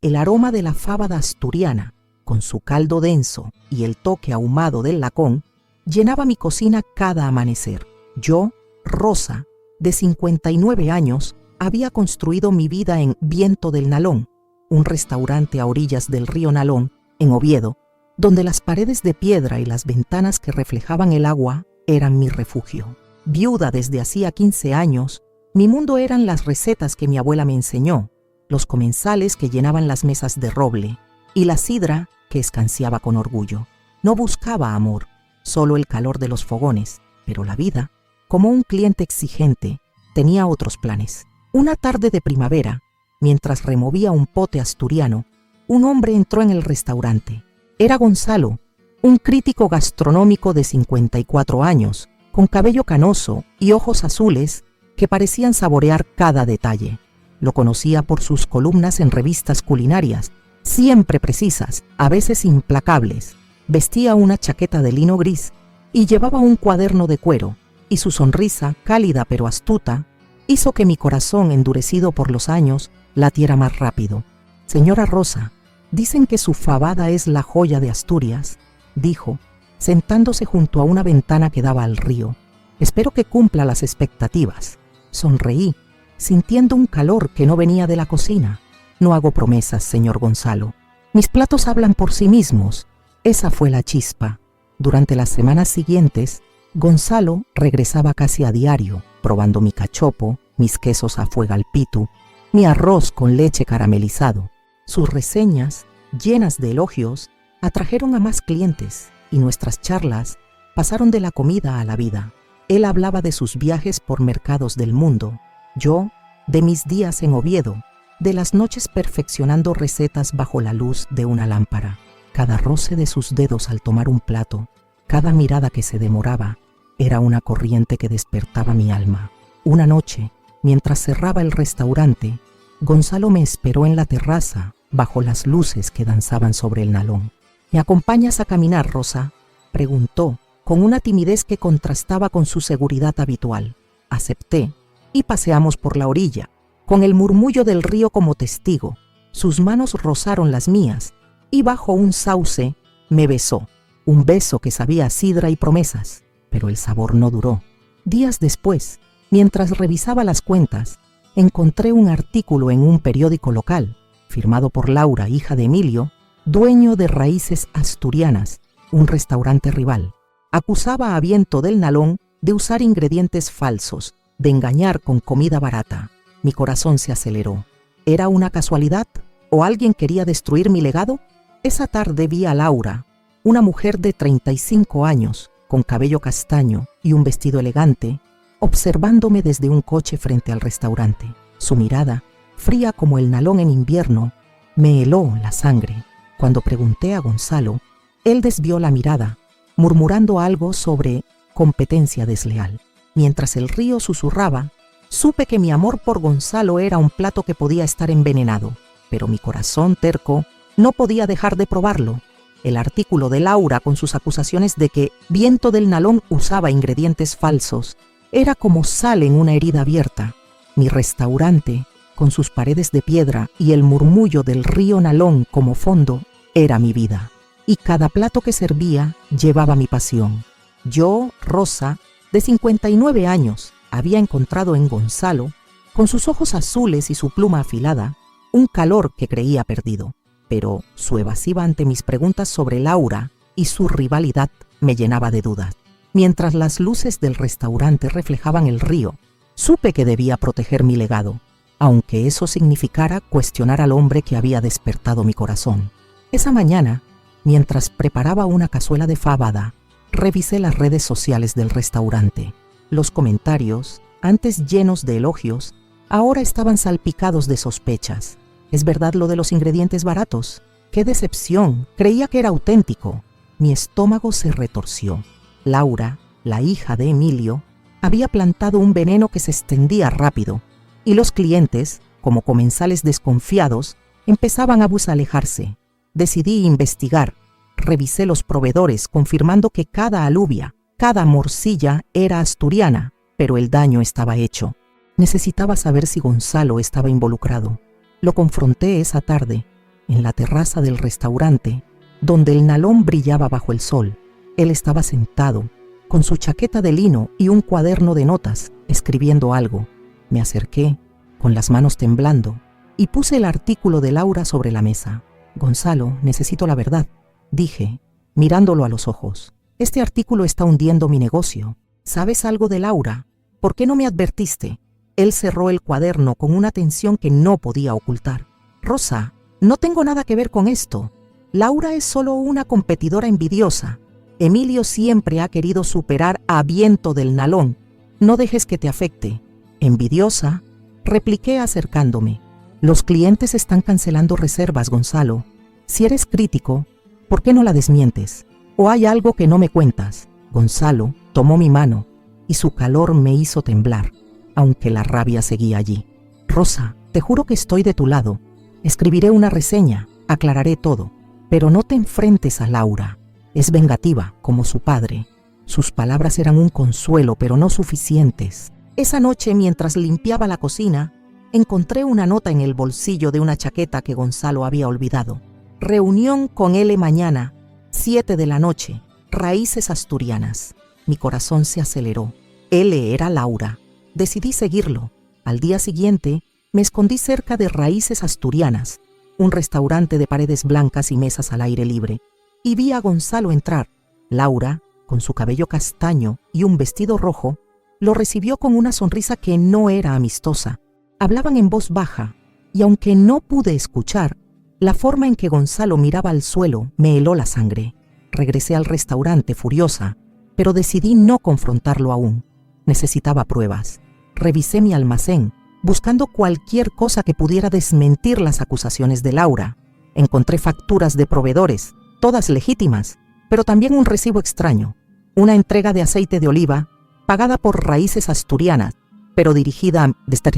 El aroma de la fábada asturiana, con su caldo denso y el toque ahumado del lacón, llenaba mi cocina cada amanecer. Yo, Rosa, de 59 años, había construido mi vida en Viento del Nalón, un restaurante a orillas del río Nalón, en Oviedo, donde las paredes de piedra y las ventanas que reflejaban el agua eran mi refugio. Viuda desde hacía 15 años, mi mundo eran las recetas que mi abuela me enseñó, los comensales que llenaban las mesas de roble y la sidra que escanciaba con orgullo. No buscaba amor, solo el calor de los fogones, pero la vida, como un cliente exigente, tenía otros planes. Una tarde de primavera, mientras removía un pote asturiano, un hombre entró en el restaurante. Era Gonzalo, un crítico gastronómico de 54 años, con cabello canoso y ojos azules que parecían saborear cada detalle. Lo conocía por sus columnas en revistas culinarias, siempre precisas, a veces implacables. Vestía una chaqueta de lino gris y llevaba un cuaderno de cuero, y su sonrisa, cálida pero astuta, hizo que mi corazón, endurecido por los años, latiera más rápido. «Señora Rosa, dicen que su fabada es la joya de Asturias», dijo, sentándose junto a una ventana que daba al río. «Espero que cumpla las expectativas». Sonreí, sintiendo un calor que no venía de la cocina. «No hago promesas, señor Gonzalo. Mis platos hablan por sí mismos». Esa fue la chispa. Durante las semanas siguientes, Gonzalo regresaba casi a diario, probando mi cachopo, mis quesos a fuego al pitu, mi arroz con leche caramelizado. Sus reseñas, llenas de elogios, atrajeron a más clientes y nuestras charlas pasaron de la comida a la vida. Él hablaba de sus viajes por mercados del mundo, yo de mis días en Oviedo, de las noches perfeccionando recetas bajo la luz de una lámpara. Cada roce de sus dedos al tomar un plato, cada mirada que se demoraba, era una corriente que despertaba mi alma. Una noche, mientras cerraba el restaurante, Gonzalo me esperó en la terraza, bajo las luces que danzaban sobre el Nalón. «¿Me acompañas a caminar, Rosa?», preguntó, con una timidez que contrastaba con su seguridad habitual. Acepté, y paseamos por la orilla, con el murmullo del río como testigo. Sus manos rozaron las mías, y bajo un sauce me besó, un beso que sabía a sidra y promesas, pero el sabor no duró. Días después, mientras revisaba las cuentas, encontré un artículo en un periódico local, firmado por Laura, hija de Emilio, dueño de Raíces Asturianas, un restaurante rival. Acusaba a Viento del Nalón de usar ingredientes falsos, de engañar con comida barata. Mi corazón se aceleró. ¿Era una casualidad? ¿O alguien quería destruir mi legado? Esa tarde vi a Laura, una mujer de 35 años, con cabello castaño y un vestido elegante, observándome desde un coche frente al restaurante. Su mirada, fría como el Nalón en invierno, me heló la sangre. Cuando pregunté a Gonzalo, él desvió la mirada, murmurando algo sobre competencia desleal. Mientras el río susurraba, supe que mi amor por Gonzalo era un plato que podía estar envenenado, pero mi corazón terco no podía dejar de probarlo. El artículo de Laura con sus acusaciones de que Viento del Nalón usaba ingredientes falsos era como sal en una herida abierta. Mi restaurante, con sus paredes de piedra y el murmullo del río Nalón como fondo, era mi vida. Y cada plato que servía llevaba mi pasión. Yo, Rosa, de 59 años, había encontrado en Gonzalo, con sus ojos azules y su pluma afilada, un calor que creía perdido. Pero su evasiva ante mis preguntas sobre Laura y su rivalidad me llenaba de dudas. Mientras las luces del restaurante reflejaban el río, supe que debía proteger mi legado, aunque eso significara cuestionar al hombre que había despertado mi corazón. Esa mañana, mientras preparaba una cazuela de fabada, revisé las redes sociales del restaurante. Los comentarios, antes llenos de elogios, ahora estaban salpicados de sospechas. ¿Es verdad lo de los ingredientes baratos? ¡Qué decepción! Creía que era auténtico. Mi estómago se retorció. Laura, la hija de Emilio, había plantado un veneno que se extendía rápido, y los clientes, como comensales desconfiados, empezaban a alejarse. Decidí investigar. Revisé los proveedores, confirmando que cada alubia, cada morcilla era asturiana, pero el daño estaba hecho. Necesitaba saber si Gonzalo estaba involucrado. Lo confronté esa tarde, en la terraza del restaurante, donde el nalón brillaba bajo el sol. Él estaba sentado, con su chaqueta de lino y un cuaderno de notas, escribiendo algo. Me acerqué, con las manos temblando, y puse el artículo de Laura sobre la mesa. Gonzalo, necesito la verdad, dije, mirándolo a los ojos. Este artículo está hundiendo mi negocio. ¿Sabes algo de Laura? ¿Por qué no me advertiste? Él cerró el cuaderno con una tensión que no podía ocultar. Rosa, no tengo nada que ver con esto. Laura es solo una competidora envidiosa. Emilio siempre ha querido superar a Viento del Nalón. No dejes que te afecte. ¿Envidiosa? Repliqué acercándome. Los clientes están cancelando reservas, Gonzalo. Si eres crítico, ¿por qué no la desmientes? ¿O hay algo que no me cuentas? Gonzalo tomó mi mano y su calor me hizo temblar, aunque la rabia seguía allí. Rosa, te juro que estoy de tu lado. Escribiré una reseña, aclararé todo, pero no te enfrentes a Laura. Es vengativa, como su padre. Sus palabras eran un consuelo, pero no suficientes. Esa noche, mientras limpiaba la cocina, encontré una nota en el bolsillo de una chaqueta que Gonzalo había olvidado. Reunión con L mañana, 7 de la noche, Raíces Asturianas. Mi corazón se aceleró. L era Laura. Decidí seguirlo. Al día siguiente, me escondí cerca de Raíces Asturianas, un restaurante de paredes blancas y mesas al aire libre, y vi a Gonzalo entrar. Laura, con su cabello castaño y un vestido rojo, lo recibió con una sonrisa que no era amistosa. Hablaban en voz baja, y aunque no pude escuchar, la forma en que Gonzalo miraba al suelo me heló la sangre. Regresé al restaurante furiosa, pero decidí no confrontarlo aún. Necesitaba pruebas. Revisé mi almacén, buscando cualquier cosa que pudiera desmentir las acusaciones de Laura. Encontré facturas de proveedores, todas legítimas, pero también un recibo extraño. Una entrega de aceite de oliva, pagada por Raíces Asturianas, pero dirigida desde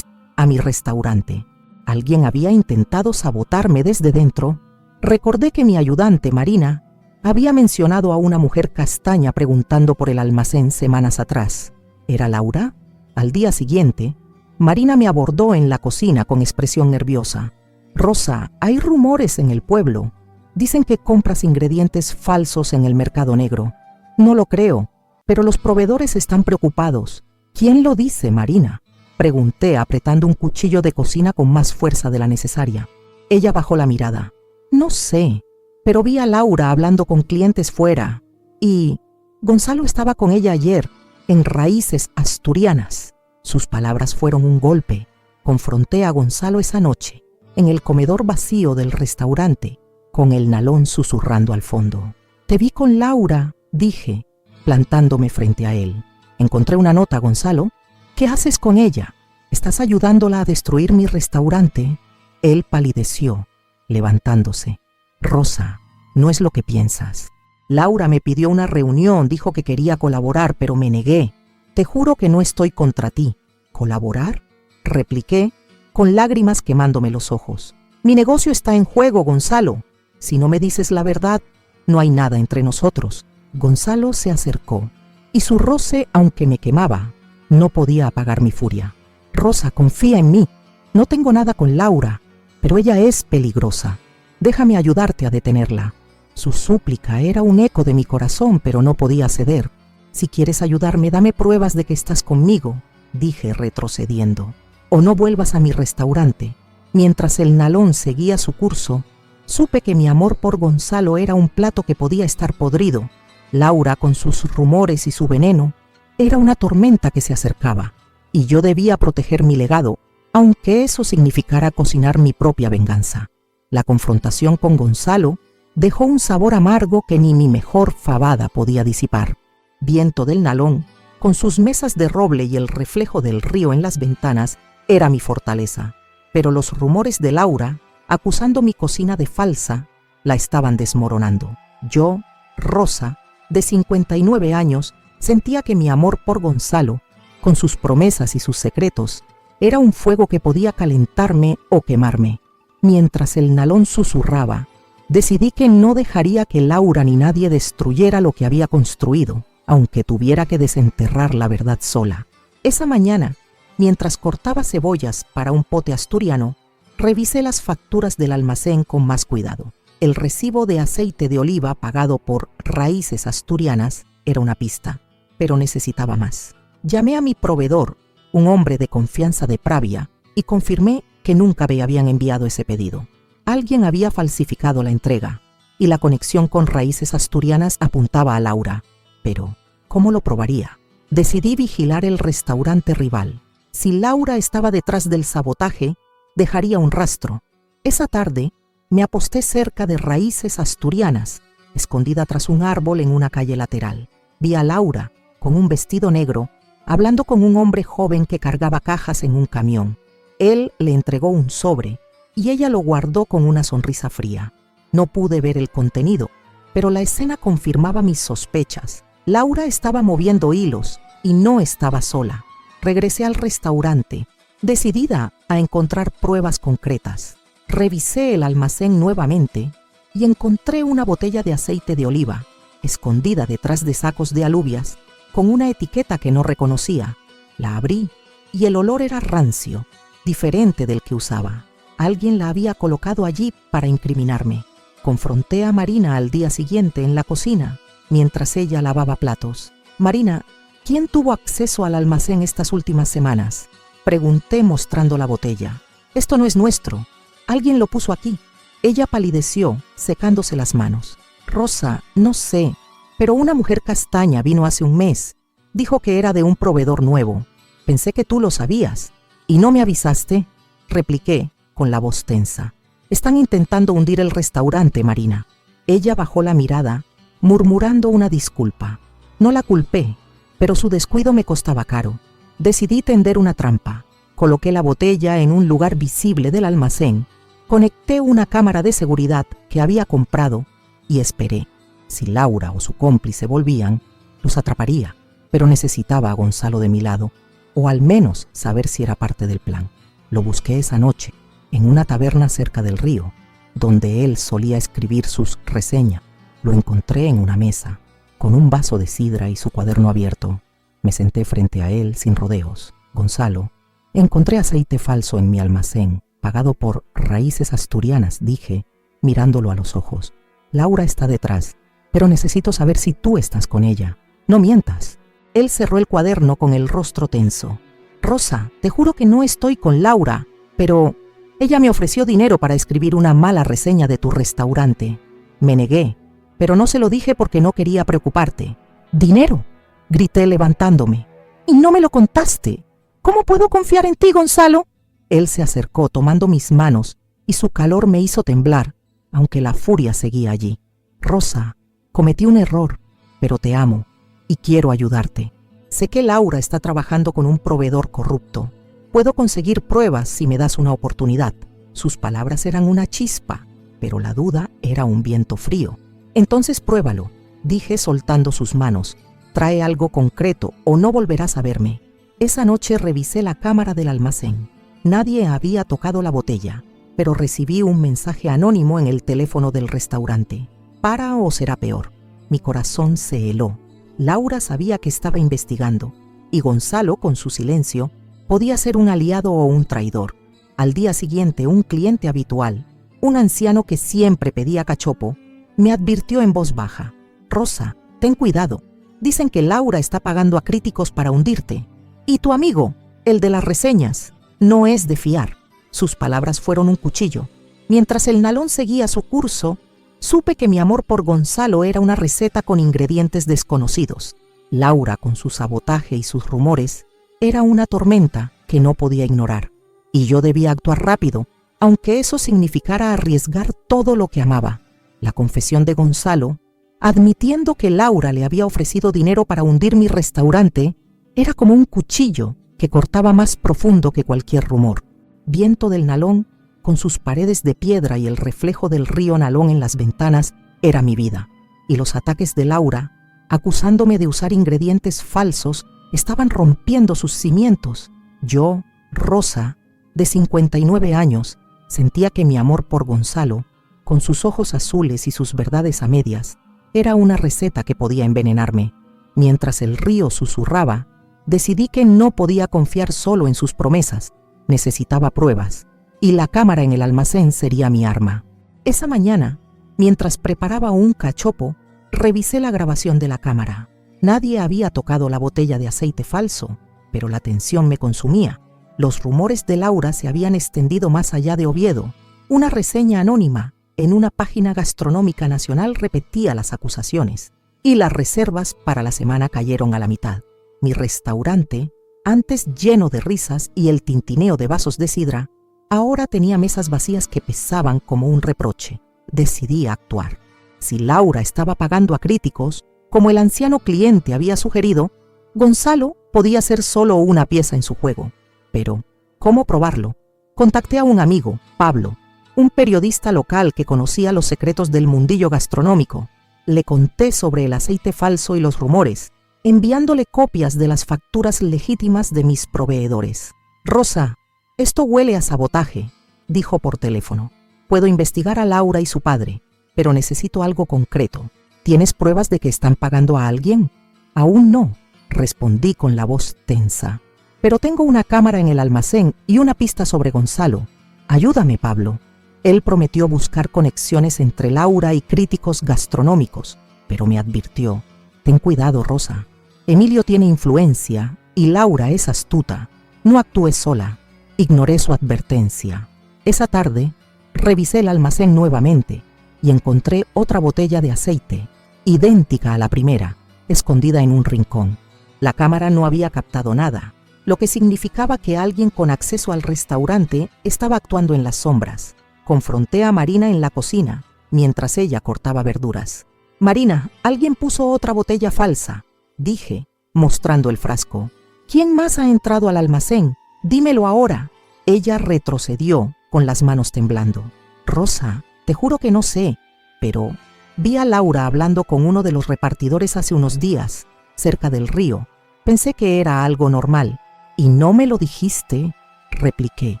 a mi restaurante. Alguien había intentado sabotarme desde dentro. Recordé que mi ayudante, Marina, había mencionado a una mujer castaña preguntando por el almacén semanas atrás. ¿Era Laura? Al día siguiente, Marina me abordó en la cocina con expresión nerviosa. Rosa, hay rumores en el pueblo. Dicen que compras ingredientes falsos en el mercado negro. No lo creo, pero los proveedores están preocupados. ¿Quién lo dice, Marina? Pregunté, apretando un cuchillo de cocina con más fuerza de la necesaria. Ella bajó la mirada. No sé, pero vi a Laura hablando con clientes fuera. Y Gonzalo estaba con ella ayer, en Raíces Asturianas. Sus palabras fueron un golpe. Confronté a Gonzalo esa noche, en el comedor vacío del restaurante, con el nalón susurrando al fondo. Te vi con Laura, dije, plantándome frente a él. Encontré una nota, Gonzalo. ¿Qué haces con ella? ¿Estás ayudándola a destruir mi restaurante? Él palideció, levantándose. Rosa, no es lo que piensas. Laura me pidió una reunión, dijo que quería colaborar, pero me negué. Te juro que no estoy contra ti. ¿Colaborar? Repliqué, con lágrimas quemándome los ojos. Mi negocio está en juego, Gonzalo. Si no me dices la verdad, no hay nada entre nosotros. Gonzalo se acercó, y su roce, aunque me quemaba, no podía apagar mi furia. Rosa, confía en mí. No tengo nada con Laura, pero ella es peligrosa. Déjame ayudarte a detenerla. Su súplica era un eco de mi corazón, pero no podía ceder. Si quieres ayudarme, dame pruebas de que estás conmigo, dije retrocediendo. O no vuelvas a mi restaurante. Mientras el nalón seguía su curso, supe que mi amor por Gonzalo era un plato que podía estar podrido. Laura, con sus rumores y su veneno, era una tormenta que se acercaba, y yo debía proteger mi legado, aunque eso significara cocinar mi propia venganza. La confrontación con Gonzalo dejó un sabor amargo que ni mi mejor fabada podía disipar. Viento del Nalón, con sus mesas de roble y el reflejo del río en las ventanas, era mi fortaleza, pero los rumores de Laura, acusando mi cocina de falsa, la estaban desmoronando. Yo, Rosa, de 59 años, sentía que mi amor por Gonzalo, con sus promesas y sus secretos, era un fuego que podía calentarme o quemarme. Mientras el nalón susurraba, decidí que no dejaría que Laura ni nadie destruyera lo que había construido, aunque tuviera que desenterrar la verdad sola. Esa mañana, mientras cortaba cebollas para un pote asturiano, Revisé las facturas del almacén con más cuidado. El recibo de aceite de oliva pagado por Raíces Asturianas era una pista, pero necesitaba más. Llamé a mi proveedor, un hombre de confianza de Pravia, y confirmé que nunca me habían enviado ese pedido. Alguien había falsificado la entrega y la conexión con Raíces Asturianas apuntaba a Laura. Pero, ¿cómo lo probaría? Decidí vigilar el restaurante rival. Si Laura estaba detrás del sabotaje, dejaría un rastro. Esa tarde, me aposté cerca de Raíces Asturianas, escondida tras un árbol en una calle lateral. Vi a Laura, con un vestido negro, hablando con un hombre joven que cargaba cajas en un camión. Él le entregó un sobre y ella lo guardó con una sonrisa fría. No pude ver el contenido, pero la escena confirmaba mis sospechas. Laura estaba moviendo hilos y no estaba sola. Regresé al restaurante, decidida a encontrar pruebas concretas. Revisé el almacén nuevamente y encontré una botella de aceite de oliva, escondida detrás de sacos de alubias, con una etiqueta que no reconocía. La abrí y el olor era rancio, diferente del que usaba. Alguien la había colocado allí para incriminarme. Confronté a Marina al día siguiente en la cocina, mientras ella lavaba platos. «Marina, ¿quién tuvo acceso al almacén estas últimas semanas?», pregunté mostrando la botella. «Esto no es nuestro. Alguien lo puso aquí». Ella palideció, secándose las manos. «Rosa, no sé, pero una mujer castaña vino hace un mes. Dijo que era de un proveedor nuevo. Pensé que tú lo sabías. ¿Y no me avisaste?», repliqué con la voz tensa. «Están intentando hundir el restaurante, Marina». Ella bajó la mirada, murmurando una disculpa. No la culpé, pero su descuido me costaba caro. Decidí tender una trampa. Coloqué la botella en un lugar visible del almacén, conecté una cámara de seguridad que había comprado y esperé. Si Laura o su cómplice volvían, los atraparía, pero necesitaba a Gonzalo de mi lado, o al menos saber si era parte del plan. Lo busqué esa noche, en una taberna cerca del río, donde él solía escribir sus reseñas. Lo encontré en una mesa, con un vaso de sidra y su cuaderno abierto. Me senté frente a él sin rodeos. «Gonzalo, encontré aceite falso en mi almacén, pagado por Raíces Asturianas», dije, mirándolo a los ojos. «Laura está detrás, pero necesito saber si tú estás con ella. No mientas». Él cerró el cuaderno con el rostro tenso. «Rosa, te juro que no estoy con Laura, pero ella me ofreció dinero para escribir una mala reseña de tu restaurante. Me negué, pero no se lo dije porque no quería preocuparte». «¿Dinero?», grité levantándome. «Y no me lo contaste. ¿Cómo puedo confiar en ti, Gonzalo?». Él se acercó tomando mis manos y su calor me hizo temblar, aunque la furia seguía allí. «Rosa, cometí un error, pero te amo y quiero ayudarte. Sé que Laura está trabajando con un proveedor corrupto. Puedo conseguir pruebas si me das una oportunidad». Sus palabras eran una chispa, pero la duda era un viento frío. «Entonces pruébalo», dije soltando sus manos. «Trae algo concreto o no volverás a verme». Esa noche revisé la cámara del almacén. Nadie había tocado la botella, pero recibí un mensaje anónimo en el teléfono del restaurante. «Para o será peor». Mi corazón se heló. Laura sabía que estaba investigando, y Gonzalo, con su silencio, podía ser un aliado o un traidor. Al día siguiente, un cliente habitual, un anciano que siempre pedía cachopo, me advirtió en voz baja: «Rosa, ten cuidado. Dicen que Laura está pagando a críticos para hundirte. Y tu amigo, el de las reseñas, no es de fiar». Sus palabras fueron un cuchillo. Mientras el nalón seguía su curso, supe que mi amor por Gonzalo era una receta con ingredientes desconocidos. Laura, con su sabotaje y sus rumores, era una tormenta que no podía ignorar. Y yo debía actuar rápido, aunque eso significara arriesgar todo lo que amaba. La confesión de Gonzalo, admitiendo que Laura le había ofrecido dinero para hundir mi restaurante, era como un cuchillo que cortaba más profundo que cualquier rumor. Viento del Nalón, con sus paredes de piedra y el reflejo del río Nalón en las ventanas, era mi vida. Y los ataques de Laura, acusándome de usar ingredientes falsos, estaban rompiendo sus cimientos. Yo, Rosa, de 59 años, sentía que mi amor por Gonzalo, con sus ojos azules y sus verdades a medias, era una receta que podía envenenarme. Mientras el río susurraba, decidí que no podía confiar solo en sus promesas. Necesitaba pruebas. y la cámara en el almacén sería mi arma. Esa mañana, mientras preparaba un cachopo, revisé la grabación de la cámara. Nadie había tocado la botella de aceite falso, pero la tensión me consumía. Los rumores de Laura se habían extendido más allá de Oviedo. Una reseña anónima en una página gastronómica nacional repetía las acusaciones, y las reservas para la semana cayeron a la mitad. Mi restaurante, antes lleno de risas y el tintineo de vasos de sidra, ahora tenía mesas vacías que pesaban como un reproche. Decidí actuar. Si Laura estaba pagando a críticos, como el anciano cliente había sugerido, Gonzalo podía ser solo una pieza en su juego. Pero, ¿cómo probarlo? Contacté a un amigo, Pablo, un periodista local que conocía los secretos del mundillo gastronómico. Le conté sobre el aceite falso y los rumores, enviándole copias de las facturas legítimas de mis proveedores. «Rosa, esto huele a sabotaje», dijo por teléfono. «Puedo investigar a Laura y su padre, pero necesito algo concreto. ¿Tienes pruebas de que están pagando a alguien?» «Aún no», respondí con la voz tensa. «Pero tengo una cámara en el almacén y una pista sobre Gonzalo. Ayúdame, Pablo». Él prometió buscar conexiones entre Laura y críticos gastronómicos, pero me advirtió: «Ten cuidado, Rosa. Emilio tiene influencia y Laura es astuta. No actúes sola». Ignoré su advertencia. Esa tarde, revisé el almacén nuevamente y encontré otra botella de aceite, idéntica a la primera, escondida en un rincón. La cámara no había captado nada, lo que significaba que alguien con acceso al restaurante estaba actuando en las sombras. Confronté a Marina en la cocina, mientras ella cortaba verduras. «Marina, alguien puso otra botella falsa», dije, mostrando el frasco. «¿Quién más ha entrado al almacén? Dímelo ahora». Ella retrocedió, con las manos temblando. «Rosa, te juro que no sé, pero vi a Laura hablando con uno de los repartidores hace unos días, cerca del río. Pensé que era algo normal». «¿Y no me lo dijiste?», repliqué,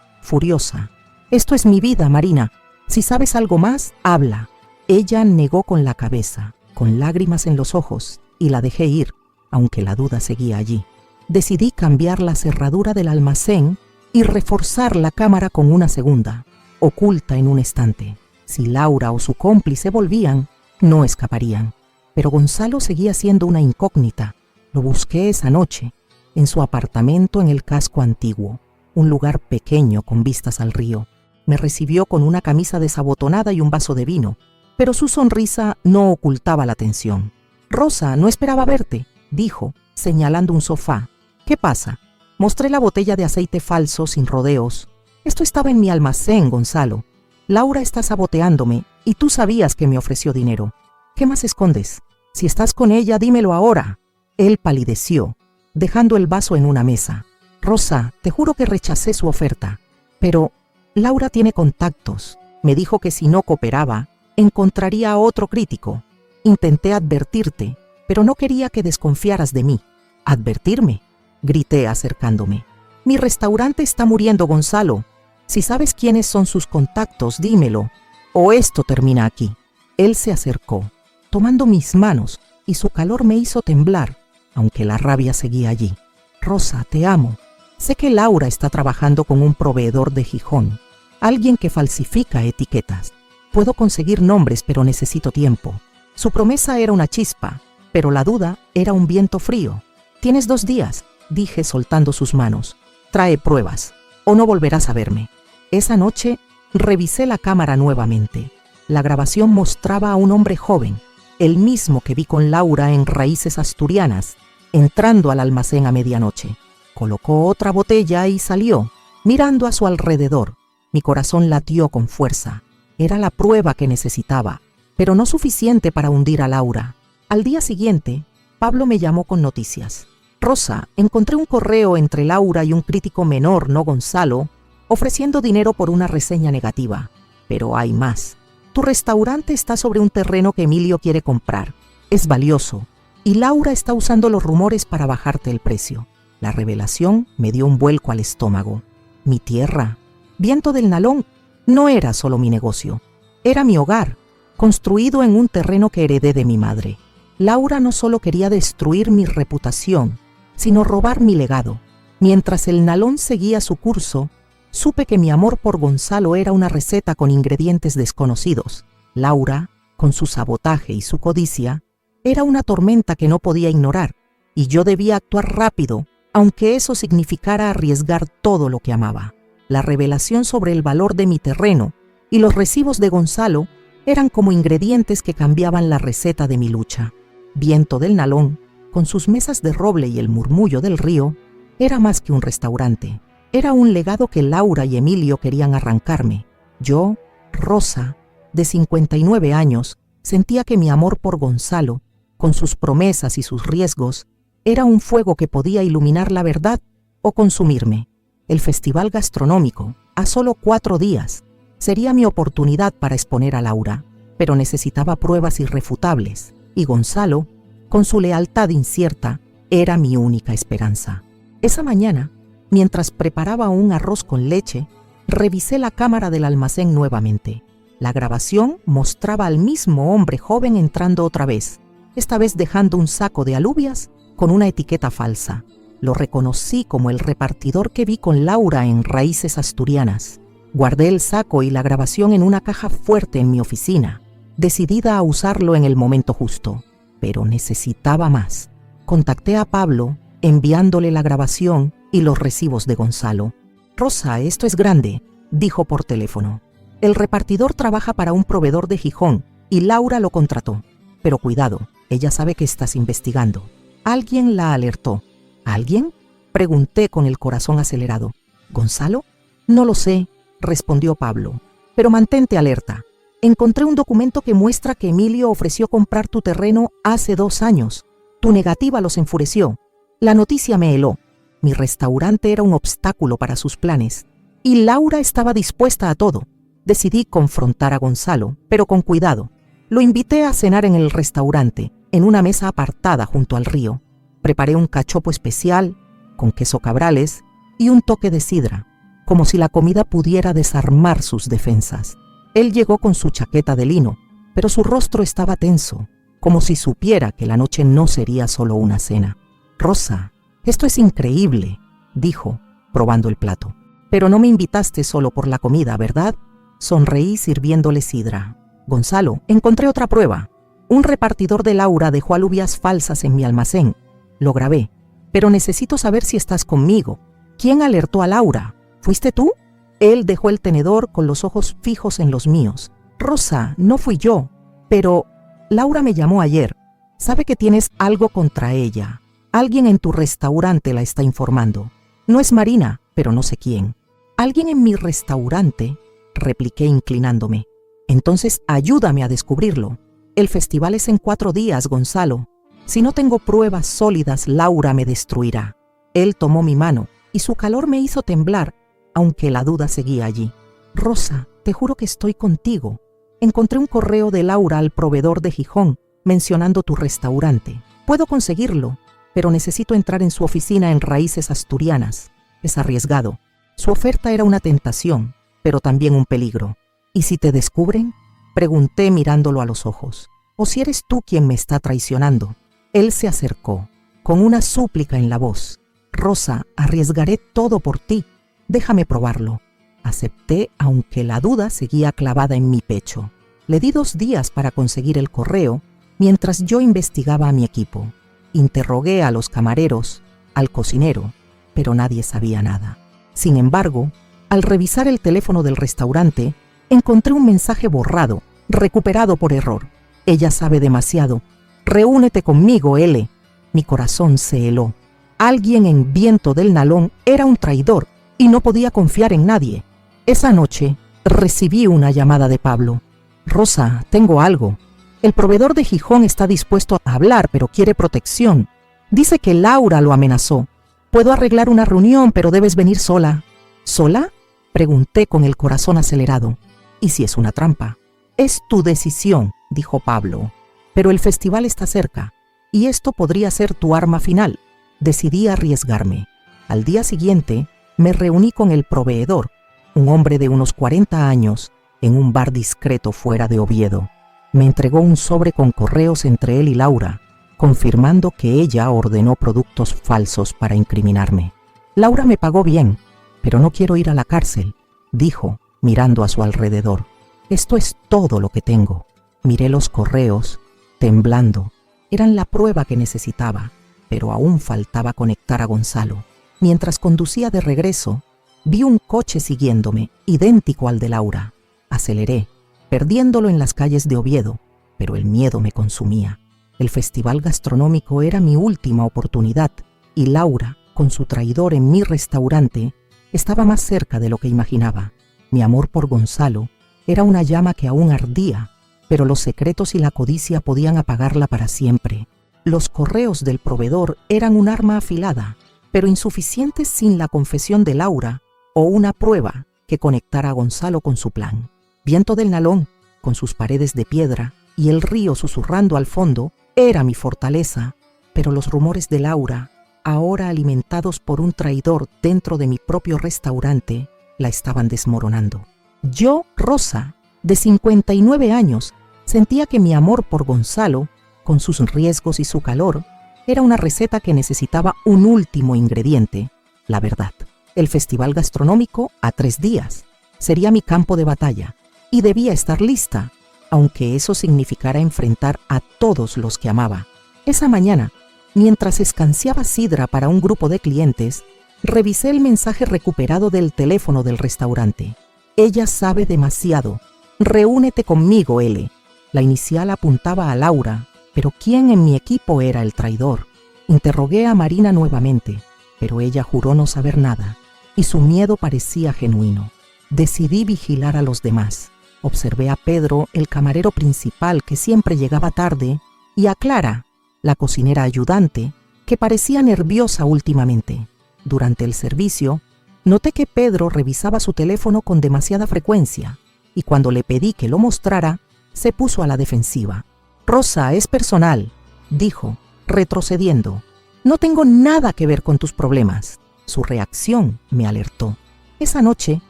furiosa. «Esto es mi vida, Marina. Si sabes algo más, habla». Ella negó con la cabeza, con lágrimas en los ojos, y la dejé ir, aunque la duda seguía allí. Decidí cambiar la cerradura del almacén y reforzar la cámara con una segunda, oculta en un estante. Si Laura o su cómplice volvían, no escaparían. Pero Gonzalo seguía siendo una incógnita. Lo busqué esa noche, en su apartamento en el casco antiguo, un lugar pequeño con vistas al río. Me recibió con una camisa desabotonada y un vaso de vino, pero su sonrisa no ocultaba la tensión. «Rosa, no esperaba verte», dijo, señalando un sofá. «¿Qué pasa?» Mostré la botella de aceite falso sin rodeos. «Esto estaba en mi almacén, Gonzalo. Laura está saboteándome y tú sabías que me ofreció dinero. ¿Qué más escondes? Si estás con ella, dímelo ahora». Él palideció, dejando el vaso en una mesa. «Rosa, te juro que rechacé su oferta. Pero Laura tiene contactos. Me dijo que si no cooperaba, encontraría a otro crítico. Intenté advertirte, pero no quería que desconfiaras de mí». «¿Advertirme?», grité acercándome. «Mi restaurante está muriendo, Gonzalo. Si sabes quiénes son sus contactos, dímelo, o esto termina aquí». Él se acercó, tomando mis manos, y su calor me hizo temblar, aunque la rabia seguía allí. «Rosa, te amo. Sé que Laura está trabajando con un proveedor de Gijón, alguien que falsifica etiquetas. Puedo conseguir nombres, pero necesito tiempo. Su promesa era una chispa, pero la duda era un viento frío. Tienes 2 días», dije soltando sus manos. «Trae pruebas, o no volverás a verme». Esa noche revisé la cámara nuevamente. La grabación mostraba a un hombre joven, el mismo que vi con Laura en Raíces Asturianas, entrando al almacén a medianoche. Colocó otra botella y salió, mirando a su alrededor. Mi corazón latió con fuerza. Era la prueba que necesitaba, pero no suficiente para hundir a Laura. Al día siguiente, Pablo me llamó con noticias. «Rosa, encontré un correo entre Laura y un crítico menor, no Gonzalo, ofreciendo dinero por una reseña negativa. Pero hay más. Tu restaurante está sobre un terreno que Emilio quiere comprar. Es valioso, y Laura está usando los rumores para bajarte el precio». La revelación me dio un vuelco al estómago. Mi tierra, Viento del Nalón, no era solo mi negocio. Era mi hogar, construido en un terreno que heredé de mi madre. Laura no solo quería destruir mi reputación, sino robar mi legado. Mientras el Nalón seguía su curso, supe que mi amor por Gonzalo era una receta con ingredientes desconocidos. Laura, con su sabotaje y su codicia, era una tormenta que no podía ignorar, y yo debía actuar rápido, aunque eso significara arriesgar todo lo que amaba. La revelación sobre el valor de mi terreno y los recibos de Gonzalo eran como ingredientes que cambiaban la receta de mi lucha. Viento del Nalón, con sus mesas de roble y el murmullo del río, era más que un restaurante. Era un legado que Laura y Emilio querían arrancarme. Yo, Rosa, de 59 años, sentía que mi amor por Gonzalo, con sus promesas y sus riesgos, era un fuego que podía iluminar la verdad o consumirme. El festival gastronómico, a solo 4 días, sería mi oportunidad para exponer a Laura, pero necesitaba pruebas irrefutables, y Gonzalo, con su lealtad incierta, era mi única esperanza. Esa mañana, mientras preparaba un arroz con leche, revisé la cámara del almacén nuevamente. La grabación mostraba al mismo hombre joven entrando otra vez, esta vez dejando un saco de alubias con una etiqueta falsa. Lo reconocí como el repartidor que vi con Laura en Raíces Asturianas. Guardé el saco y la grabación en una caja fuerte en mi oficina, decidida a usarlo en el momento justo. Pero necesitaba más. Contacté a Pablo, enviándole la grabación y los recibos de Gonzalo. «Rosa, esto es grande», dijo por teléfono. «El repartidor trabaja para un proveedor de Gijón y Laura lo contrató. Pero cuidado, ella sabe que estás investigando. Alguien la alertó». «¿Alguien?», pregunté con el corazón acelerado. «¿Gonzalo?». «No lo sé», respondió Pablo, «pero mantente alerta. Encontré un documento que muestra que Emilio ofreció comprar tu terreno hace 2 años. Tu negativa los enfureció. La noticia me heló. Mi restaurante era un obstáculo para sus planes. Y Laura estaba dispuesta a todo. Decidí confrontar a Gonzalo, pero con cuidado. Lo invité a cenar en el restaurante, en una mesa apartada junto al río. Preparé un cachopo especial, con queso cabrales y un toque de sidra, como si la comida pudiera desarmar sus defensas. Él llegó con su chaqueta de lino, pero su rostro estaba tenso, como si supiera que la noche no sería solo una cena. «Rosa, esto es increíble», dijo, probando el plato. «Pero no me invitaste solo por la comida, ¿verdad?». Sonreí sirviéndole sidra. «Gonzalo, encontré otra prueba. Un repartidor de Laura dejó alubias falsas en mi almacén. Lo grabé, pero necesito saber si estás conmigo. ¿Quién alertó a Laura? ¿Fuiste tú?». Él dejó el tenedor con los ojos fijos en los míos. «Rosa, no fui yo, pero Laura me llamó ayer. Sabe que tienes algo contra ella. Alguien en tu restaurante la está informando. No es Marina, pero no sé quién». «¿Alguien en mi restaurante?», repliqué inclinándome. «Entonces ayúdame a descubrirlo. El festival es en 4 días, Gonzalo. Si no tengo pruebas sólidas, Laura me destruirá». Él tomó mi mano y su calor me hizo temblar, aunque la duda seguía allí. «Rosa, te juro que estoy contigo. Encontré un correo de Laura al proveedor de Gijón mencionando tu restaurante. Puedo conseguirlo, pero necesito entrar en su oficina en Raíces Asturianas. Es arriesgado. Su oferta era una tentación, pero también un peligro. ¿Y si te descubren?», pregunté mirándolo a los ojos. «¿O si eres tú quien me está traicionando?». Él se acercó, con una súplica en la voz. «Rosa, arriesgaré todo por ti. Déjame probarlo». Acepté, aunque la duda seguía clavada en mi pecho. Le di 2 días para conseguir el correo, mientras yo investigaba a mi equipo. Interrogué a los camareros, al cocinero, pero nadie sabía nada. Sin embargo, al revisar el teléfono del restaurante, encontré un mensaje borrado, recuperado por error. «Ella sabe demasiado. Reúnete conmigo, L». Mi corazón se heló. Alguien en Viento del Nalón era un traidor y no podía confiar en nadie. Esa noche recibí una llamada de Pablo. «Rosa, tengo algo. El proveedor de Gijón está dispuesto a hablar, pero quiere protección. Dice que Laura lo amenazó. Puedo arreglar una reunión, pero debes venir sola». «¿Sola?», pregunté con el corazón acelerado. «¿Y si es una trampa?». «Es tu decisión», dijo Pablo. «Pero el festival está cerca, y esto podría ser tu arma final». Decidí arriesgarme. Al día siguiente, me reuní con el proveedor, un hombre de unos 40 años, en un bar discreto fuera de Oviedo. Me entregó un sobre con correos entre él y Laura, confirmando que ella ordenó productos falsos para incriminarme. Laura me pagó bien, Pero no quiero ir a la cárcel, dijo, mirando a su alrededor. Esto es todo lo que tengo. Miré los correos, temblando. Eran la prueba que necesitaba, pero aún faltaba conectar a Gonzalo. Mientras conducía de regreso, vi un coche siguiéndome, idéntico al de Laura. Aceleré, perdiéndolo en las calles de Oviedo, pero el miedo me consumía. El festival gastronómico era mi última oportunidad y Laura, con su traidor en mi restaurante, estaba más cerca de lo que imaginaba. Mi amor por Gonzalo era una llama que aún ardía, pero los secretos y la codicia podían apagarla para siempre. Los correos del proveedor eran un arma afilada, pero insuficientes sin la confesión de Laura o una prueba que conectara a Gonzalo con su plan. Viento del Nalón, con sus paredes de piedra y el río susurrando al fondo, era mi fortaleza, pero los rumores de Laura, ahora alimentados por un traidor dentro de mi propio restaurante, la estaban desmoronando. Yo, Rosa, de 59 años, sentía que mi amor por Gonzalo, con sus riesgos y su calor, era una receta que necesitaba un último ingrediente, la verdad. El festival gastronómico, a 3 días, sería mi campo de batalla, y debía estar lista, aunque eso significara enfrentar a todos los que amaba. Esa mañana, mientras escanciaba sidra para un grupo de clientes, revisé el mensaje recuperado del teléfono del restaurante. Ella sabe demasiado. Reúnete conmigo, L. La inicial apuntaba a Laura, pero ¿quién en mi equipo era el traidor? Interrogué a Marina nuevamente, pero ella juró no saber nada, y su miedo parecía genuino. Decidí vigilar a los demás. Observé a Pedro, el camarero principal que siempre llegaba tarde, y a Clara, la cocinera ayudante, que parecía nerviosa últimamente. Durante el servicio, noté que Pedro revisaba su teléfono con demasiada frecuencia, y cuando le pedí que lo mostrara, se puso a la defensiva. «Rosa, es personal», dijo, retrocediendo. «No tengo nada que ver con tus problemas». Su reacción me alertó. Esa noche,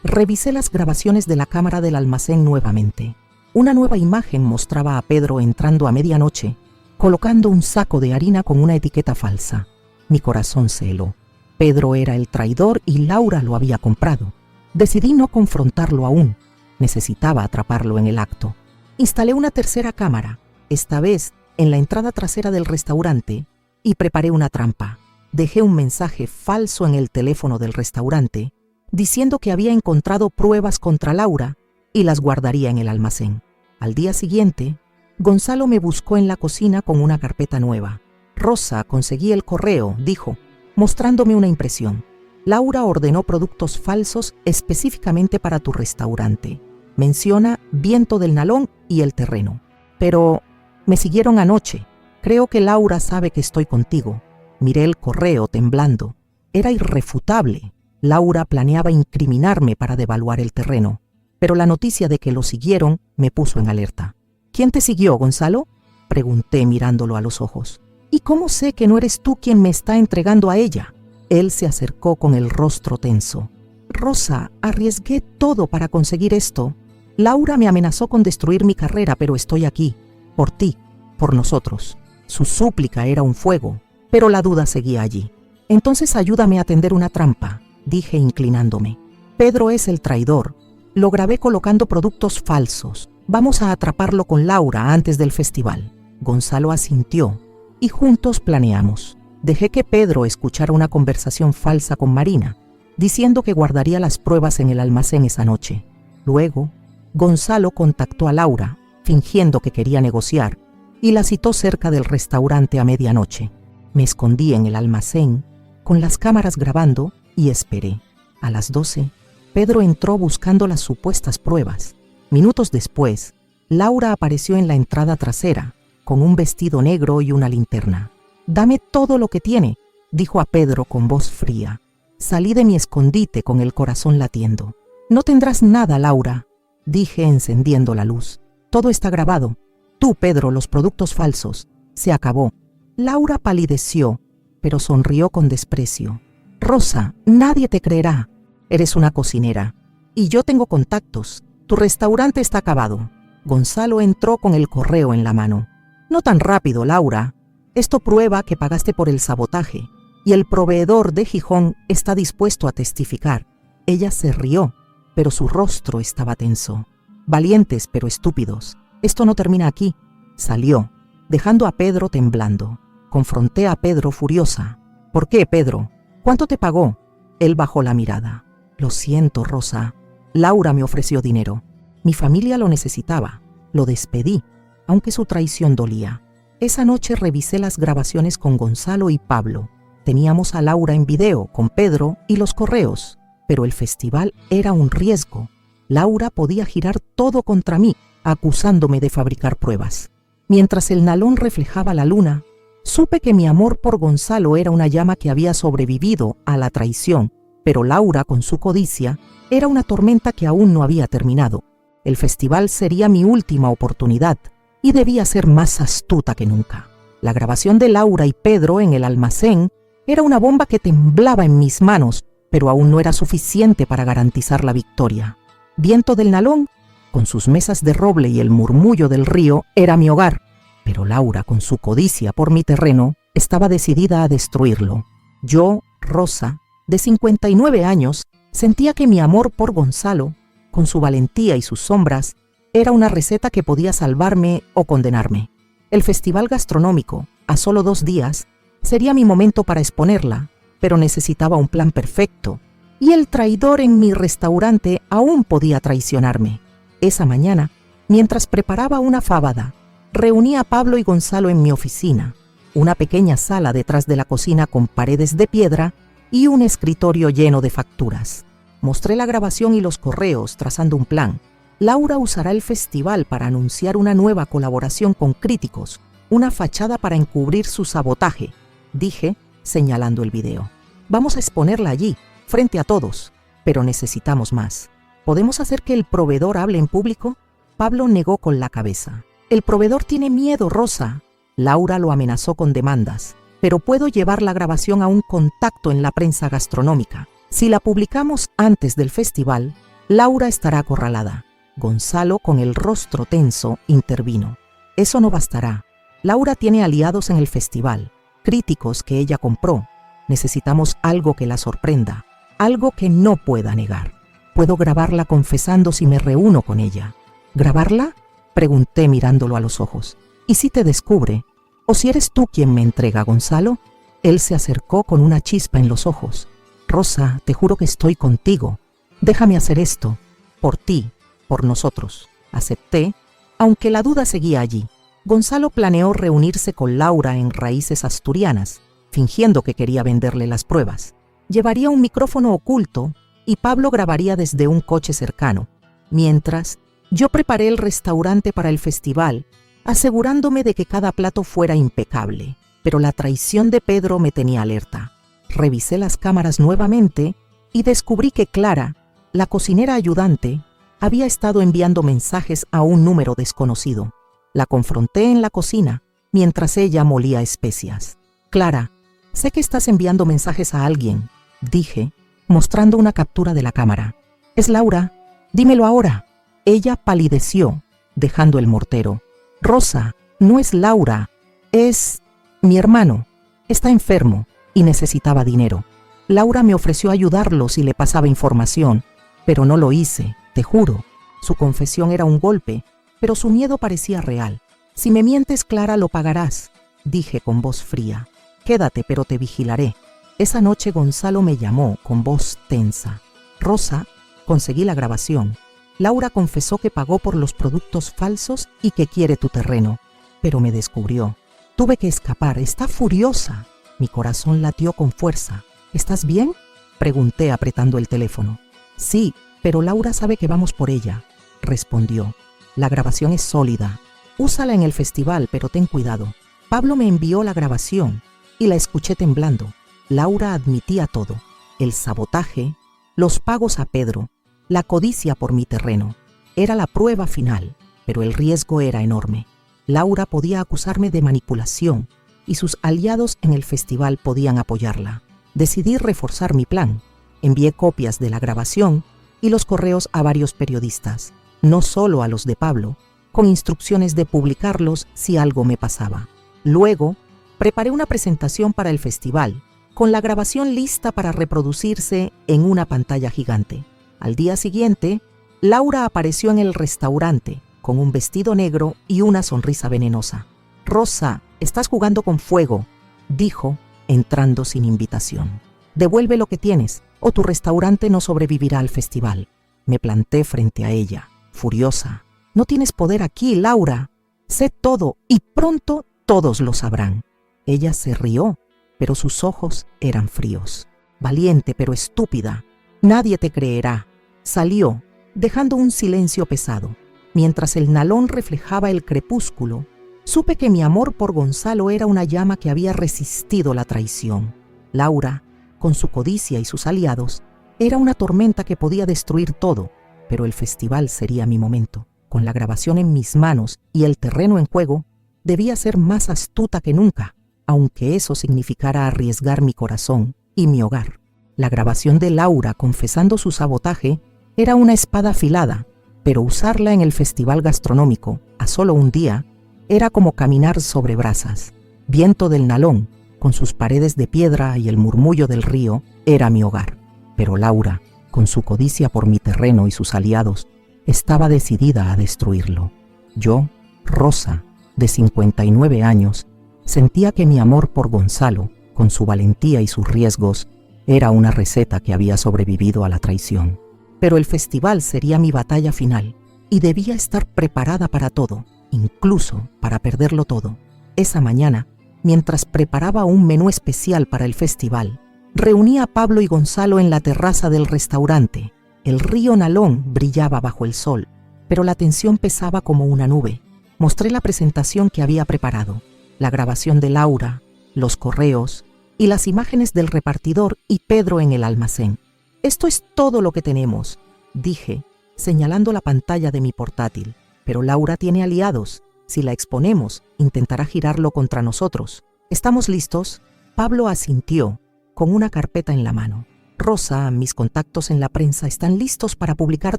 revisé las grabaciones de la cámara del almacén nuevamente. Una nueva imagen mostraba a Pedro entrando a medianoche, colocando un saco de harina con una etiqueta falsa. Mi corazón se heló. Pedro era el traidor y Laura lo había comprado. Decidí no confrontarlo aún. Necesitaba atraparlo en el acto. Instalé una tercera cámara, esta vez en la entrada trasera del restaurante, y preparé una trampa. Dejé un mensaje falso en el teléfono del restaurante, diciendo que había encontrado pruebas contra Laura y las guardaría en el almacén. Al día siguiente, Gonzalo me buscó en la cocina con una carpeta nueva. «Rosa, conseguí el correo», dijo, mostrándome una impresión. «Laura ordenó productos falsos específicamente para tu restaurante. Menciona Viento del Nalón y el terreno. Pero me siguieron anoche. Creo que Laura sabe que estoy contigo». Miré el correo temblando. Era irrefutable. Laura planeaba incriminarme para devaluar el terreno, pero la noticia de que lo siguieron me puso en alerta. «¿Quién te siguió, Gonzalo?», pregunté mirándolo a los ojos. «¿Y cómo sé que no eres tú quien me está entregando a ella?». Él se acercó con el rostro tenso. «Rosa, arriesgué todo para conseguir esto. Laura me amenazó con destruir mi carrera, pero estoy aquí, por ti, por nosotros». Su súplica era un fuego, pero la duda seguía allí. «Entonces ayúdame a tender una trampa», dije inclinándome. «Pedro es el traidor. Lo grabé colocando productos falsos. Vamos a atraparlo con Laura antes del festival». Gonzalo asintió y juntos planeamos. Dejé que Pedro escuchara una conversación falsa con Marina, diciendo que guardaría las pruebas en el almacén esa noche. Luego, Gonzalo contactó a Laura, fingiendo que quería negociar, y la citó cerca del restaurante a medianoche. Me escondí en el almacén, con las cámaras grabando, y esperé. A las 12, Pedro entró buscando las supuestas pruebas. Minutos después, Laura apareció en la entrada trasera, con un vestido negro y una linterna. «Dame todo lo que tiene», dijo a Pedro con voz fría. Salí de mi escondite con el corazón latiendo. «No tendrás nada, Laura», dije encendiendo la luz. «Todo está grabado. Tú, Pedro, los productos falsos. Se acabó». Laura palideció, pero sonrió con desprecio. «Rosa, nadie te creerá. Eres una cocinera. Y yo tengo contactos. Tu restaurante está acabado». Gonzalo entró con el correo en la mano. «No tan rápido, Laura. Esto prueba que pagaste por el sabotaje, y el proveedor de Gijón está dispuesto a testificar». Ella se rió, pero su rostro estaba tenso. Valientes pero estúpidos. Esto no termina aquí. Salió, dejando a Pedro temblando. Confronté a Pedro furiosa. ¿Por qué, Pedro? ¿Cuánto te pagó? Él bajó la mirada. Lo siento, Rosa. Laura me ofreció dinero. Mi familia lo necesitaba. Lo despedí, aunque su traición dolía. Esa noche revisé las grabaciones con Gonzalo y Pablo. Teníamos a Laura en video, con Pedro y los correos. Pero el festival era un riesgo. Laura podía girar todo contra mí, acusándome de fabricar pruebas. Mientras el nalón reflejaba la luna, supe que mi amor por Gonzalo era una llama que había sobrevivido a la traición, pero Laura, con su codicia, era una tormenta que aún no había terminado. El festival sería mi última oportunidad y debía ser más astuta que nunca. La grabación de Laura y Pedro en el almacén era una bomba que temblaba en mis manos, pero aún no era suficiente para garantizar la victoria. Viento del Nalón, con sus mesas de roble y el murmullo del río, era mi hogar, pero Laura, con su codicia por mi terreno, estaba decidida a destruirlo. Yo, Rosa, de 59 años, sentía que mi amor por Gonzalo, con su valentía y sus sombras, era una receta que podía salvarme o condenarme. El festival gastronómico, a solo 2 días, sería mi momento para exponerla, pero necesitaba un plan perfecto, y el traidor en mi restaurante aún podía traicionarme. Esa mañana, mientras preparaba una fábada, reuní a Pablo y Gonzalo en mi oficina, una pequeña sala detrás de la cocina con paredes de piedra y un escritorio lleno de facturas. Mostré la grabación y los correos trazando un plan. Laura usará el festival para anunciar una nueva colaboración con críticos, una fachada para encubrir su sabotaje, dije, señalando el video. Vamos a exponerla allí, frente a todos, pero necesitamos más. ¿Podemos hacer que el proveedor hable en público? Pablo negó con la cabeza. El proveedor tiene miedo, Rosa. Laura lo amenazó con demandas, pero puedo llevar la grabación a un contacto en la prensa gastronómica. Si la publicamos antes del festival, Laura estará acorralada. Gonzalo, con el rostro tenso, intervino. Eso no bastará. Laura tiene aliados en el festival, críticos que ella compró. Necesitamos algo que la sorprenda, algo que no pueda negar. Puedo grabarla confesando si me reúno con ella. ¿Grabarla?, pregunté mirándolo a los ojos. ¿Y si te descubre? ¿O si eres tú quien me entrega, Gonzalo? Él se acercó con una chispa en los ojos. Rosa, te juro que estoy contigo. Déjame hacer esto. Por ti, por nosotros. Acepté, aunque la duda seguía allí. Gonzalo planeó reunirse con Laura en Raíces Asturianas, fingiendo que quería venderle las pruebas. Llevaría un micrófono oculto y Pablo grabaría desde un coche cercano. Mientras, yo preparé el restaurante para el festival, asegurándome de que cada plato fuera impecable. Pero la traición de Pedro me tenía alerta. Revisé las cámaras nuevamente y descubrí que Clara, la cocinera ayudante, había estado enviando mensajes a un número desconocido. La confronté en la cocina mientras ella molía especias. Clara, sé que estás enviando mensajes a alguien, dije, mostrando una captura de la cámara. ¿Es Laura? Dímelo ahora. Ella palideció, dejando el mortero. Rosa, no es Laura, es mi hermano. Está enfermo y necesitaba dinero. Laura me ofreció ayudarlo si le pasaba información, pero no lo hice, te juro. Su confesión era un golpe, pero su miedo parecía real. Si me mientes, Clara, lo pagarás, dije con voz fría. Quédate, pero te vigilaré. Esa noche Gonzalo me llamó con voz tensa. Rosa, conseguí la grabación. Laura confesó que pagó por los productos falsos y que quiere tu terreno, pero me descubrió. Tuve que escapar, está furiosa. Mi corazón latió con fuerza. ¿Estás bien?, pregunté apretando el teléfono. Sí, pero Laura sabe que vamos por ella, respondió. La grabación es sólida. Úsala en el festival, pero ten cuidado. Pablo me envió la grabación y la escuché temblando. Laura admitía todo: el sabotaje, los pagos a Pedro, la codicia por mi terreno. Era la prueba final, pero el riesgo era enorme. Laura podía acusarme de manipulación y sus aliados en el festival podían apoyarla. Decidí reforzar mi plan. Envié copias de la grabación y los correos a varios periodistas, no solo a los de Pablo, con instrucciones de publicarlos si algo me pasaba. Luego, preparé una presentación para el festival, con la grabación lista para reproducirse en una pantalla gigante. Al día siguiente, Laura apareció en el restaurante con un vestido negro y una sonrisa venenosa. «Rosa, estás jugando con fuego», dijo, entrando sin invitación. «Devuelve lo que tienes, o tu restaurante no sobrevivirá al festival». Me planté frente a ella, furiosa. «No tienes poder aquí, Laura. Sé todo y pronto todos lo sabrán». Ella se rió, pero sus ojos eran fríos. «Valiente, pero estúpida. Nadie te creerá». Salió, dejando un silencio pesado. Mientras el nalón reflejaba el crepúsculo, supe que mi amor por Gonzalo era una llama que había resistido la traición. Laura, con su codicia y sus aliados, era una tormenta que podía destruir todo, pero el festival sería mi momento. Con la grabación en mis manos y el terreno en juego, debía ser más astuta que nunca, aunque eso significara arriesgar mi corazón y mi hogar. La grabación de Laura confesando su sabotaje era una espada afilada, pero usarla en el festival gastronómico, a solo un día, era como caminar sobre brasas. Viento del Nalón, con sus paredes de piedra y el murmullo del río, era mi hogar. Pero Laura, con su codicia por mi terreno y sus aliados, estaba decidida a destruirlo. Yo, Rosa, de 59 años, sentía que mi amor por Gonzalo, con su valentía y sus riesgos, era una receta que había sobrevivido a la traición. Pero el festival sería mi batalla final, y debía estar preparada para todo, incluso para perderlo todo. Esa mañana, mientras preparaba un menú especial para el festival, reuní a Pablo y Gonzalo en la terraza del restaurante. El río Nalón brillaba bajo el sol, pero la tensión pesaba como una nube. Mostré la presentación que había preparado, la grabación de Laura, los correos y las imágenes del repartidor y Pedro en el almacén. «Esto es todo lo que tenemos», dije, señalando la pantalla de mi portátil. «Pero Laura tiene aliados. Si la exponemos, intentará girarlo contra nosotros. ¿Estamos listos?» Pablo asintió, con una carpeta en la mano. «Rosa, mis contactos en la prensa están listos para publicar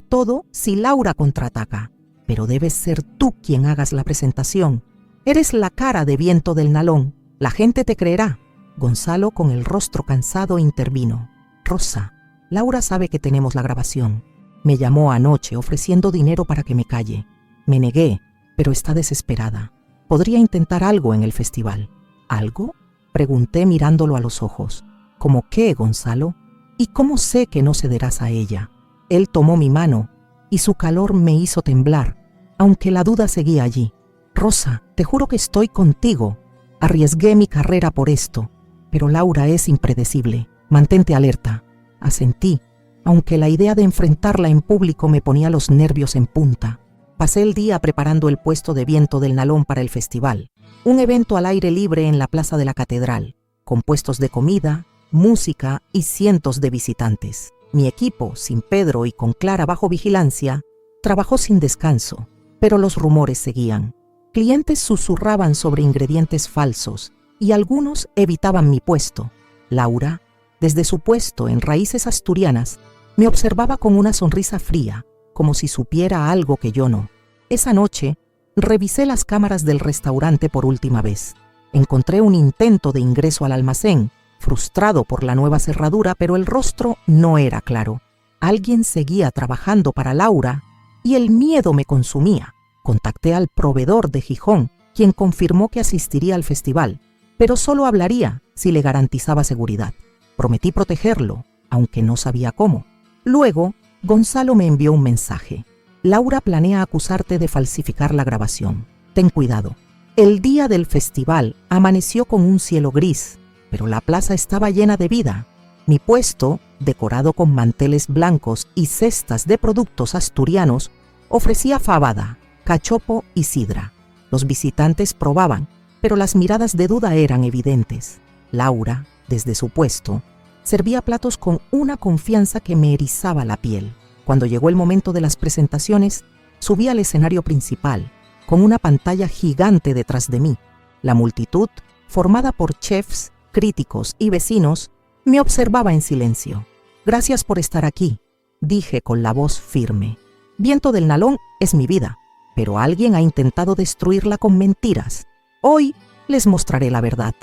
todo si Laura contraataca. Pero debes ser tú quien hagas la presentación. Eres la cara de Viento del Nalón. La gente te creerá». Gonzalo, con el rostro cansado, intervino. «Rosa, Laura sabe que tenemos la grabación. Me llamó anoche ofreciendo dinero para que me calle. Me negué, pero está desesperada. Podría intentar algo en el festival». «¿Algo?», pregunté mirándolo a los ojos. «¿Cómo qué, Gonzalo? ¿Y cómo sé que no cederás a ella?». Él tomó mi mano y su calor me hizo temblar, aunque la duda seguía allí. «Rosa, te juro que estoy contigo. Arriesgué mi carrera por esto, pero Laura es impredecible. Mantente alerta». Asentí, aunque la idea de enfrentarla en público me ponía los nervios en punta. Pasé el día preparando el puesto de Viento del Nalón para el festival, un evento al aire libre en la plaza de la catedral, con puestos de comida, música y cientos de visitantes. Mi equipo, sin Pedro y con Clara bajo vigilancia, trabajó sin descanso, pero los rumores seguían. Clientes susurraban sobre ingredientes falsos y algunos evitaban mi puesto. Laura, desde su puesto en Raíces Asturianas, me observaba con una sonrisa fría, como si supiera algo que yo no. Esa noche, revisé las cámaras del restaurante por última vez. Encontré un intento de ingreso al almacén, frustrado por la nueva cerradura, pero el rostro no era claro. Alguien seguía trabajando para Laura y el miedo me consumía. Contacté al proveedor de Gijón, quien confirmó que asistiría al festival, pero solo hablaría si le garantizaba seguridad. Prometí protegerlo, aunque no sabía cómo. Luego, Gonzalo me envió un mensaje. «Laura planea acusarte de falsificar la grabación. Ten cuidado». El día del festival amaneció con un cielo gris, pero la plaza estaba llena de vida. Mi puesto, decorado con manteles blancos y cestas de productos asturianos, ofrecía fabada, cachopo y sidra. Los visitantes probaban, pero las miradas de duda eran evidentes. Laura, desde su puesto, servía platos con una confianza que me erizaba la piel. Cuando llegó el momento de las presentaciones, subí al escenario principal, con una pantalla gigante detrás de mí. La multitud, formada por chefs, críticos y vecinos, me observaba en silencio. «Gracias por estar aquí», dije con la voz firme. «Viento del Nalón es mi vida, pero alguien ha intentado destruirla con mentiras. Hoy les mostraré la verdad».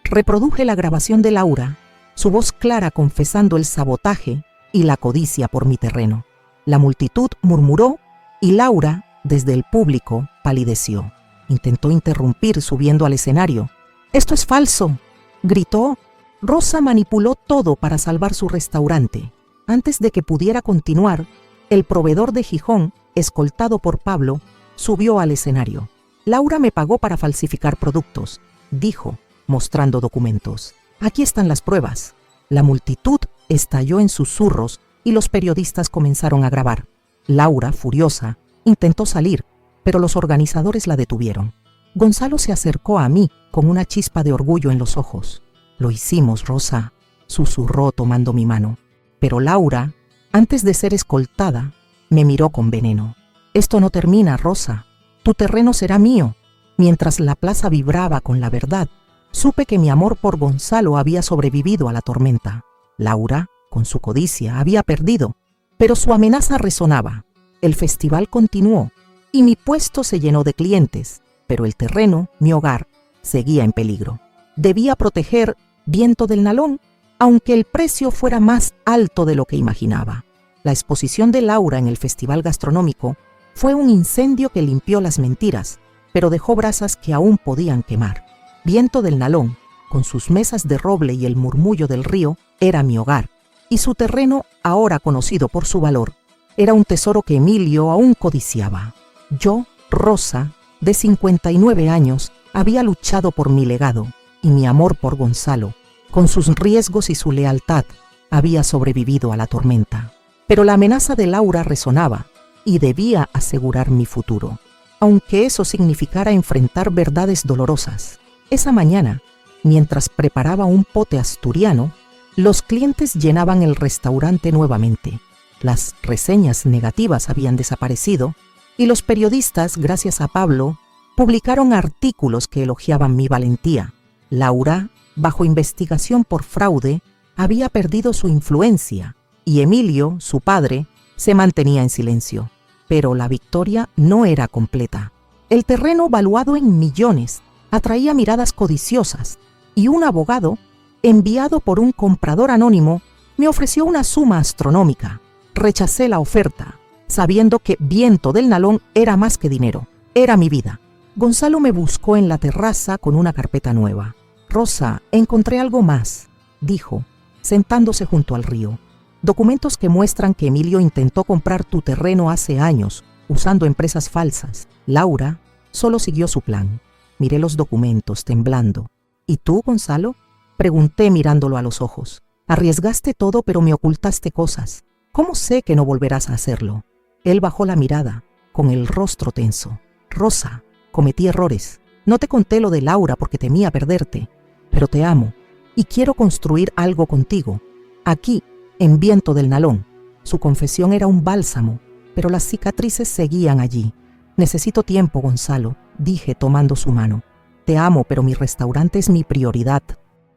Reproduje la grabación de Laura su voz clara confesando el sabotaje y la codicia por mi terreno. La multitud murmuró y Laura, desde el público, palideció. Intentó interrumpir subiendo al escenario. «¡Esto es falso!», gritó. Rosa manipuló todo para salvar su restaurante. Antes de que pudiera continuar, el proveedor de Gijón, escoltado por Pablo, subió al escenario. «Laura me pagó para falsificar productos», dijo, mostrando documentos. «Aquí están las pruebas». La multitud estalló en susurros y los periodistas comenzaron a grabar. Laura, furiosa, intentó salir, pero los organizadores la detuvieron. Gonzalo se acercó a mí con una chispa de orgullo en los ojos. «Lo hicimos, Rosa», susurró tomando mi mano. Pero Laura, antes de ser escoltada, me miró con veneno. «Esto no termina, Rosa. Tu terreno será mío». Mientras la plaza vibraba con la verdad, supe que mi amor por Gonzalo había sobrevivido a la tormenta. Laura, con su codicia, había perdido, pero su amenaza resonaba. El festival continuó y mi puesto se llenó de clientes, pero el terreno, mi hogar, seguía en peligro. Debía proteger Viento del Nalón, aunque el precio fuera más alto de lo que imaginaba. La exposición de Laura en el festival gastronómico fue un incendio que limpió las mentiras, pero dejó brasas que aún podían quemar. Viento del Nalón, con sus mesas de roble y el murmullo del río, era mi hogar, y su terreno, ahora conocido por su valor, era un tesoro que Emilio aún codiciaba. Yo, Rosa, de 59 años, había luchado por mi legado, y mi amor por Gonzalo, con sus riesgos y su lealtad, había sobrevivido a la tormenta. Pero la amenaza de Laura resonaba, y debía asegurar mi futuro, aunque eso significara enfrentar verdades dolorosas. Esa mañana, mientras preparaba un pote asturiano, los clientes llenaban el restaurante nuevamente. Las reseñas negativas habían desaparecido y los periodistas, gracias a Pablo, publicaron artículos que elogiaban mi valentía. Laura, bajo investigación por fraude, había perdido su influencia y Emilio, su padre, se mantenía en silencio. Pero la victoria no era completa. El terreno, valuado en millones, atraía miradas codiciosas y un abogado, enviado por un comprador anónimo, me ofreció una suma astronómica. Rechacé la oferta, sabiendo que Viento del Nalón era más que dinero, era mi vida. Gonzalo me buscó en la terraza con una carpeta nueva. «Rosa, encontré algo más», dijo, sentándose junto al río. «Documentos que muestran que Emilio intentó comprar tu terreno hace años, usando empresas falsas». Laura solo siguió su plan. Miré los documentos, temblando. «¿Y tú, Gonzalo?», pregunté mirándolo a los ojos. «Arriesgaste todo, pero me ocultaste cosas. ¿Cómo sé que no volverás a hacerlo?». Él bajó la mirada, con el rostro tenso. «Rosa, cometí errores. No te conté lo de Laura porque temía perderte, pero te amo y quiero construir algo contigo. Aquí, en Viento del Nalón». Su confesión era un bálsamo, pero las cicatrices seguían allí. «Necesito tiempo, Gonzalo», dije tomando su mano. «Te amo, pero mi restaurante es mi prioridad.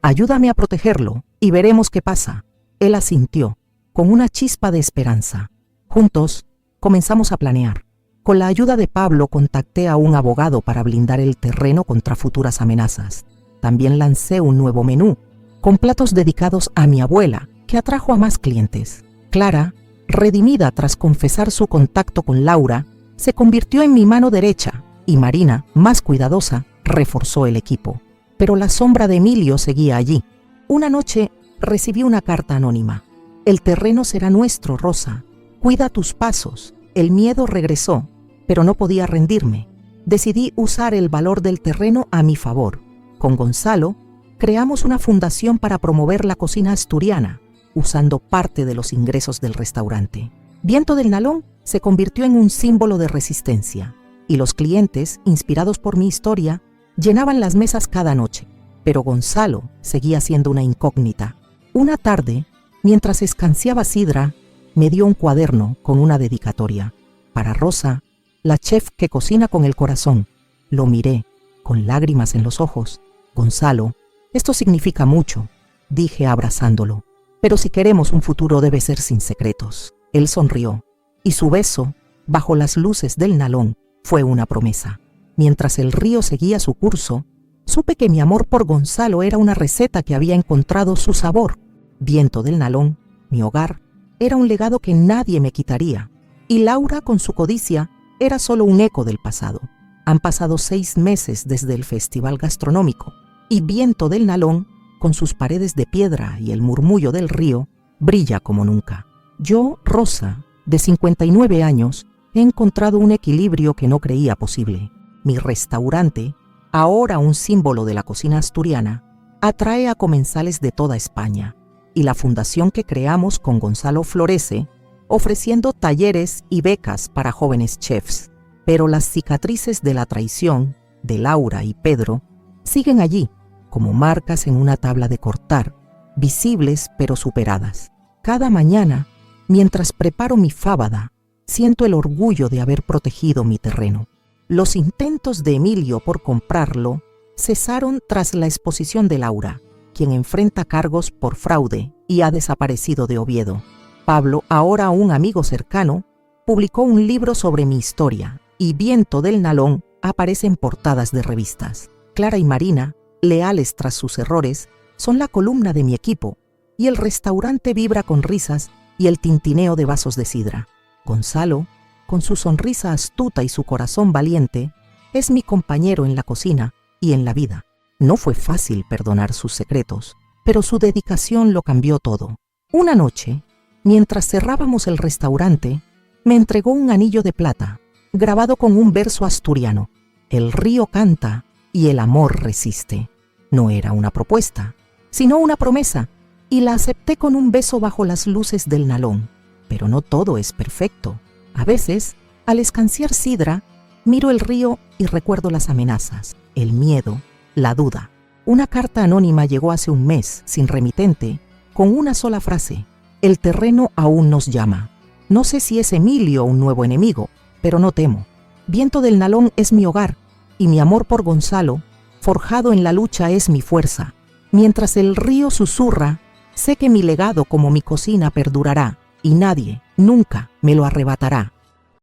Ayúdame a protegerlo y veremos qué pasa». Él asintió, con una chispa de esperanza. Juntos, comenzamos a planear. Con la ayuda de Pablo contacté a un abogado para blindar el terreno contra futuras amenazas. También lancé un nuevo menú, con platos dedicados a mi abuela, que atrajo a más clientes. Clara, redimida tras confesar su contacto con Laura, se convirtió en mi mano derecha, y Marina, más cuidadosa, reforzó el equipo. Pero la sombra de Emilio seguía allí. Una noche recibí una carta anónima. «El terreno será nuestro, Rosa. Cuida tus pasos». El miedo regresó, pero no podía rendirme. Decidí usar el valor del terreno a mi favor. Con Gonzalo, creamos una fundación para promover la cocina asturiana, usando parte de los ingresos del restaurante. Viento del Nalón se convirtió en un símbolo de resistencia, y los clientes, inspirados por mi historia, llenaban las mesas cada noche. Pero Gonzalo seguía siendo una incógnita. Una tarde, mientras escanciaba sidra, me dio un cuaderno con una dedicatoria. «Para Rosa, la chef que cocina con el corazón». Lo miré, con lágrimas en los ojos. «Gonzalo, esto significa mucho», dije abrazándolo. «Pero si queremos un futuro debe ser sin secretos». Él sonrió, y su beso, bajo las luces del Nalón, fue una promesa. Mientras el río seguía su curso, supe que mi amor por Gonzalo era una receta que había encontrado su sabor. Viento del Nalón, mi hogar, era un legado que nadie me quitaría. Y Laura, con su codicia, era solo un eco del pasado. Han pasado 6 meses desde el festival gastronómico y Viento del Nalón, con sus paredes de piedra y el murmullo del río, brilla como nunca. Yo, Rosa, de 59 años, he encontrado un equilibrio que no creía posible. Mi restaurante, ahora un símbolo de la cocina asturiana, atrae a comensales de toda España, y la fundación que creamos con Gonzalo florece, ofreciendo talleres y becas para jóvenes chefs. Pero las cicatrices de la traición, de Laura y Pedro, siguen allí, como marcas en una tabla de cortar, visibles pero superadas. Cada mañana, mientras preparo mi fábada, siento el orgullo de haber protegido mi terreno. Los intentos de Emilio por comprarlo cesaron tras la exposición de Laura, quien enfrenta cargos por fraude y ha desaparecido de Oviedo. Pablo, ahora un amigo cercano, publicó un libro sobre mi historia y Viento del Nalón aparece en portadas de revistas. Clara y Marina, leales tras sus errores, son la columna de mi equipo y el restaurante vibra con risas y el tintineo de vasos de sidra. Gonzalo, con su sonrisa astuta y su corazón valiente, es mi compañero en la cocina y en la vida. No fue fácil perdonar sus secretos, pero su dedicación lo cambió todo. Una noche, mientras cerrábamos el restaurante, me entregó un anillo de plata, grabado con un verso asturiano: el río canta y el amor resiste. No era una propuesta, sino una promesa, y la acepté con un beso bajo las luces del Nalón. Pero no todo es perfecto. A veces, al escanciar sidra, miro el río y recuerdo las amenazas, el miedo, la duda. Una carta anónima llegó hace un mes, sin remitente, con una sola frase: el terreno aún nos llama. No sé si es Emilio un nuevo enemigo, pero no temo. Viento del Nalón es mi hogar, y mi amor por Gonzalo, forjado en la lucha, es mi fuerza. Mientras el río susurra, sé que mi legado como mi cocina perdurará, y nadie, nunca, me lo arrebatará.